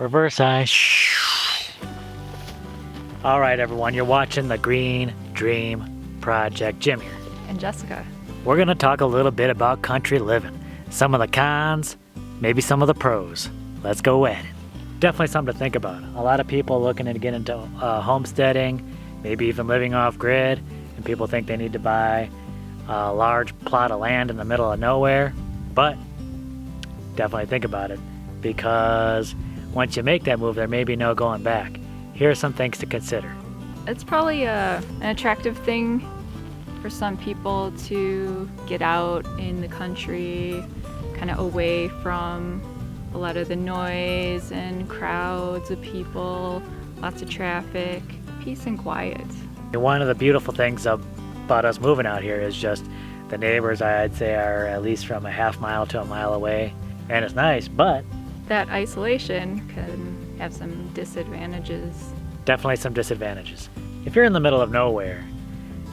Reverse eye. All right, everyone, you're watching the Green Dream Project. Jim here. And Jessica. We're going to talk a little bit about country living. Some of the cons, maybe some of the pros. Let's go at it. Definitely something to think about. A lot of people looking to get into homesteading, maybe even living off grid, and people think they need to buy a large plot of land in the middle of nowhere. But definitely think about it, because once you make that move, there may be no going back. Here are some things to consider. It's probably an attractive thing for some people to get out in the country, kind of away from a lot of the noise and crowds of people, lots of traffic, peace and quiet. One of the beautiful things about us moving out here is just the neighbors, I'd say, are at least from a half mile to a mile away, and it's nice, but that isolation can have some disadvantages. Definitely some disadvantages. If you're in the middle of nowhere,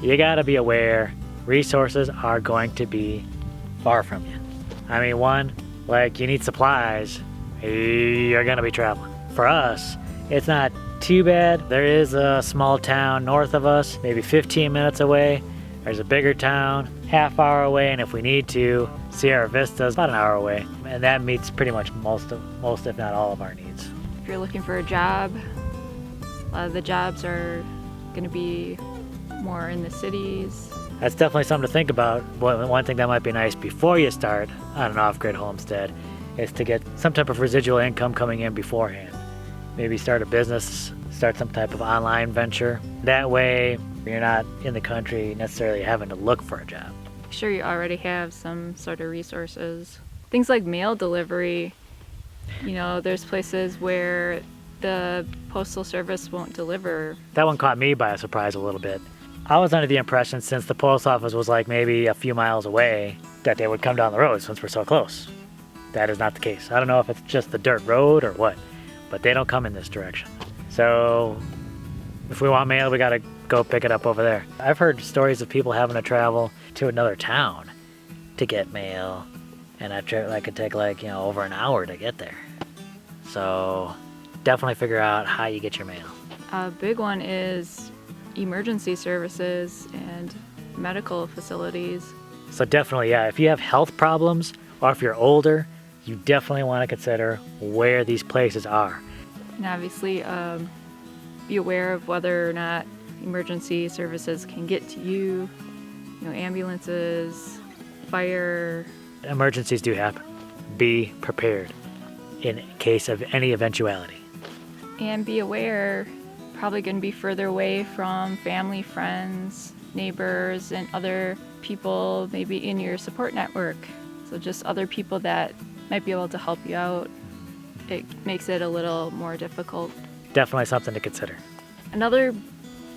you gotta be aware resources are going to be far from you. I mean, one, like you need supplies, you're gonna be traveling. For us, it's not too bad. There is a small town north of us, maybe 15 minutes away. There's a bigger town, half hour away, and if we need to, Sierra Vista is about an hour away. And that meets pretty much most if not all of our needs. If you're looking for a job, a lot of the jobs are gonna be more in the cities. That's definitely something to think about. One thing that might be nice before you start on an off-grid homestead is to get some type of residual income coming in beforehand. Maybe start a business, start some type of online venture. That way, you're not in the country necessarily having to look for a job. Sure, you already have some sort of resources. Things like mail delivery, there's places where the postal service won't deliver. That one caught me by surprise a little bit. I was under the impression, since the post office was like maybe a few miles away, that they would come down the road since we're so close. That is not the case. I don't know if it's just the dirt road or what, but they don't come in this direction. So if we want mail, we gotta go pick it up over there. I've heard stories of people having to travel to another town to get mail, and that could take over an hour to get there. So definitely figure out how you get your mail. A big one is emergency services and medical facilities. So definitely, yeah, if you have health problems or if you're older, you definitely want to consider where these places are. And obviously, be aware of whether or not emergency services can get to you. Ambulances, fire. Emergencies do happen. Be prepared in case of any eventuality. And be aware, probably going to be further away from family, friends, neighbors, and other people maybe in your support network. So just other people that might be able to help you out. It makes it a little more difficult. Definitely something to consider. Another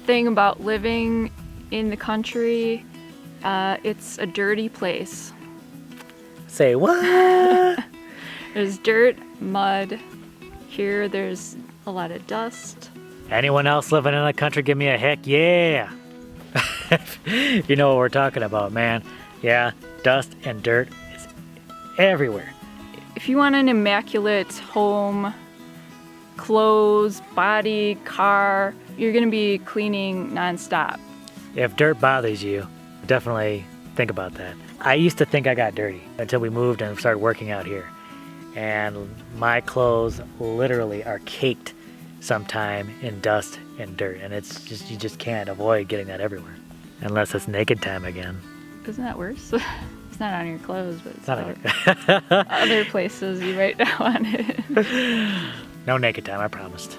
thing about living in the country, it's a dirty place. Say what? There's dirt, mud. Here there's a lot of dust. Anyone else living in the country, give me a heck yeah. You know what we're talking about, man. Yeah, dust and dirt is everywhere. If you want an immaculate home, clothes, body, car, you're going to be cleaning nonstop. If dirt bothers you, definitely think about that. I used to think I got dirty until we moved and started working out here. And my clothes literally are caked sometime in dust and dirt. And it's just, you just can't avoid getting that everywhere. Unless it's naked time again. Isn't that worse? It's not on your clothes, but it's Not on other places you might not want it. No naked time, I promised.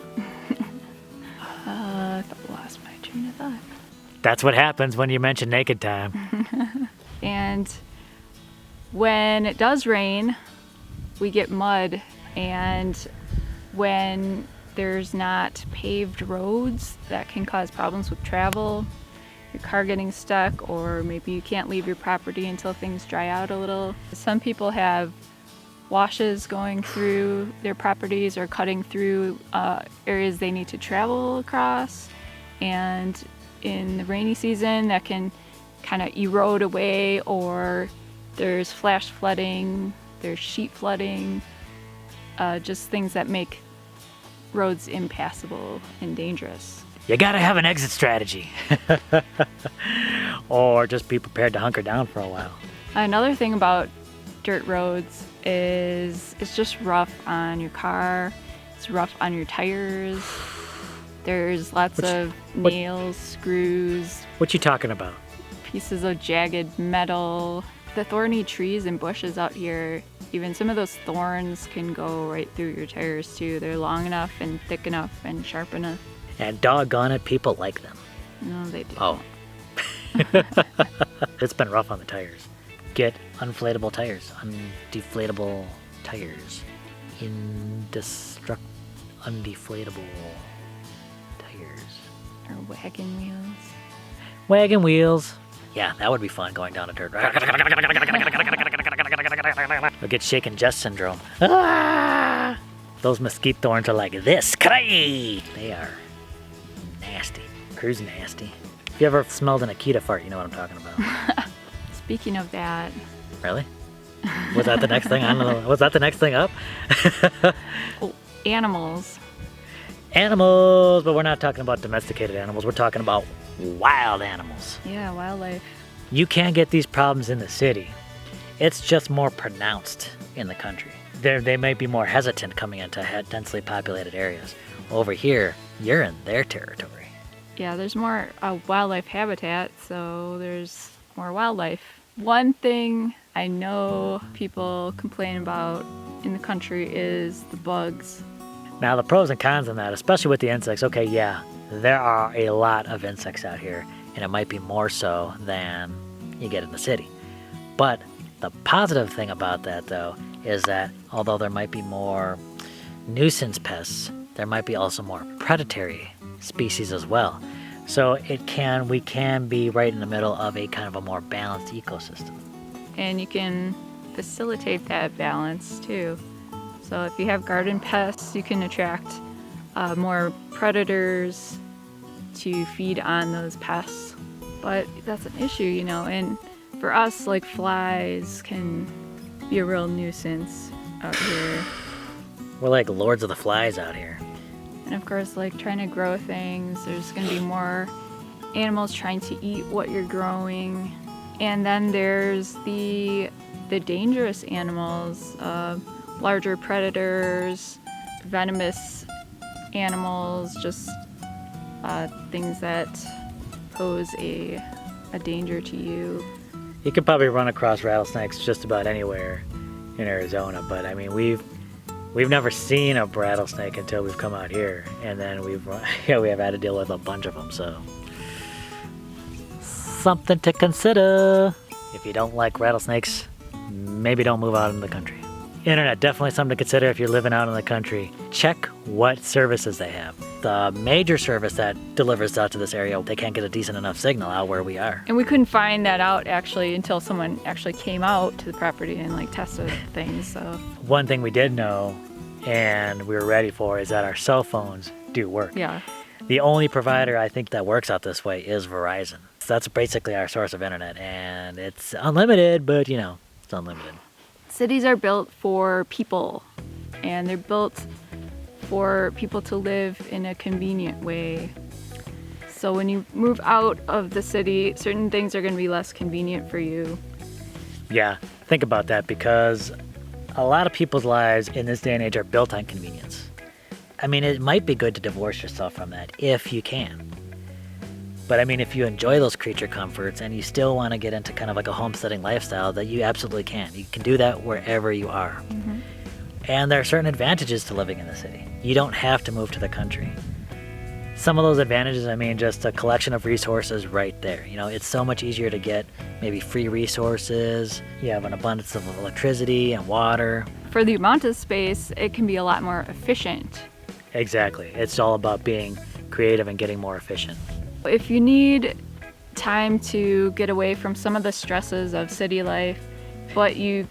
I lost my train of thought. That's what happens when you mention naked time. And when it does rain, we get mud, and when there's not paved roads, that can cause problems with travel, your car getting stuck, or maybe you can't leave your property until things dry out a little. Some people have washes going through their properties or cutting through areas they need to travel across, and in the rainy season that can kind of erode away, or there's flash flooding, there's sheet flooding, just things that make roads impassable and dangerous. You gotta have an exit strategy. Or just be prepared to hunker down for a while. Another thing about dirt roads is it's just rough on your car. It's rough on your tires. There's lots of nails, screws, What you talking about? pieces of jagged metal. The thorny trees and bushes out here, even some of those thorns can go right through your tires too. They're long enough and thick enough and sharp enough. And doggone it, people like them. No, they do. Oh. It's been rough on the tires. Get unflatable tires. Undeflatable tires. Undeflatable tires. Or wagon wheels. Wagon wheels. Yeah, that would be fun going down a dirt road. You'll get shaken Jess syndrome. Ah! Those mesquite thorns are like this. Cray! They are nasty. Cruise nasty. If you ever smelled an Akita fart, you know what I'm talking about. Speaking of that, Really? Was that the next thing? I don't know. Was that the next thing up? animals. Animals, but we're not talking about domesticated animals. We're talking about wild animals. Yeah, wildlife. You can't get these problems in the city. It's just more pronounced in the country. They might be more hesitant coming into densely populated areas. Over here, you're in their territory. Yeah, there's more wildlife habitat, so there's more wildlife. One thing I know people complain about in the country is the bugs. Now, the pros and cons on that, especially with the insects, okay, yeah, there are a lot of insects out here, and it might be more so than you get in the city. But the positive thing about that, though, is that although there might be more nuisance pests, there might be also more predatory species as well. So we can be right in the middle of a kind of a more balanced ecosystem. And you can facilitate that balance too. So if you have garden pests, you can attract more predators to feed on those pests. But that's an issue, you know, and for us, like flies can be a real nuisance out here. We're like lords of the flies out here. And of course, like trying to grow things, there's going to be more animals trying to eat what you're growing. And then there's the dangerous animals, larger predators, venomous animals, just things that pose a danger to you. You could probably run across rattlesnakes just about anywhere in Arizona, but I mean, we've never seen a rattlesnake until we've come out here, and then we have had to deal with a bunch of them, so something to consider. If you don't like rattlesnakes, maybe don't move out in the country. Internet, definitely something to consider if you're living out in the country. Check what services they have. The major service that delivers out to this area, they can't get a decent enough signal out where we are. And we couldn't find that out actually until someone actually came out to the property and like tested things. So one thing we did know and we were ready for is that our cell phones do work. yeah, The only provider I think that works out this way is Verizon. So that's basically our source of internet, and it's unlimited, but you know, it's unlimited. cities are built for people, and they're built for people to live in a convenient way. So when you move out of the city, certain things are going to be less convenient for you. Yeah, think about that, because a lot of people's lives in this day and age are built on convenience. I mean, it might be good to divorce yourself from that if you can. But I mean, if you enjoy those creature comforts and you still want to get into kind of like a homesteading lifestyle, that you absolutely can. You can do that wherever you are. Mm-hmm. And there are certain advantages to living in the city. You don't have to move to the country. Some of those advantages, I mean, just a collection of resources right there. You know, it's so much easier to get maybe free resources. You have an abundance of electricity and water. For the amount of space, it can be a lot more efficient. Exactly. It's all about being creative and getting more efficient. If you need time to get away from some of the stresses of city life, but you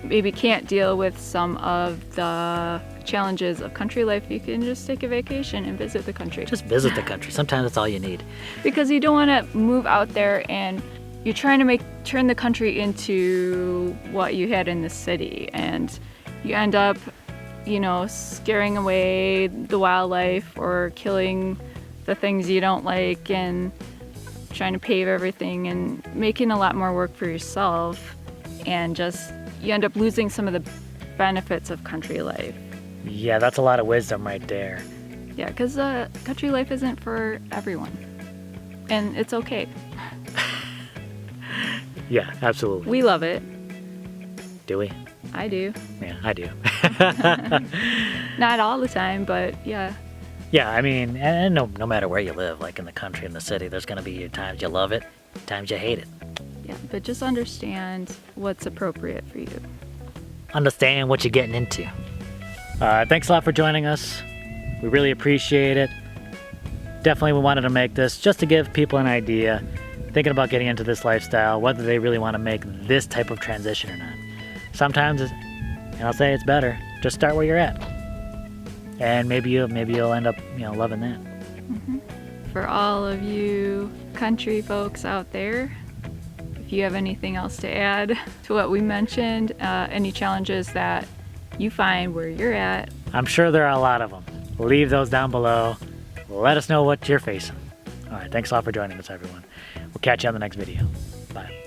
maybe can't deal with some of the challenges of country life, you can just take a vacation and visit the country. Just visit the country. Sometimes that's all you need. Because you don't want to move out there and you're trying to turn the country into what you had in the city, and you end up scaring away the wildlife or killing the things you don't like and trying to pave everything and making a lot more work for yourself, and just you end up losing some of the benefits of country life. Yeah, that's a lot of wisdom right there. Yeah, because country life isn't for everyone, and it's okay. Yeah, absolutely. We love it. Do we? I do. Yeah, I do. Not all the time, but yeah. Yeah, I mean, and no matter where you live, like in the country, in the city, there's going to be times you love it, times you hate it. Yeah, but just understand what's appropriate for you. Understand what you're getting into. Thanks a lot for joining us. We really appreciate it. Definitely we wanted to make this just to give people an idea, thinking about getting into this lifestyle, whether they really want to make this type of transition or not. Sometimes, and I'll say it's better, just start where you're at. And maybe you'll end up, loving that. Mm-hmm. For all of you country folks out there, if you have anything else to add to what we mentioned, any challenges that you find where you're at, I'm sure there are a lot of them. Leave those down below. Let us know what you're facing. All right, thanks a lot for joining us, everyone. We'll catch you on the next video. Bye.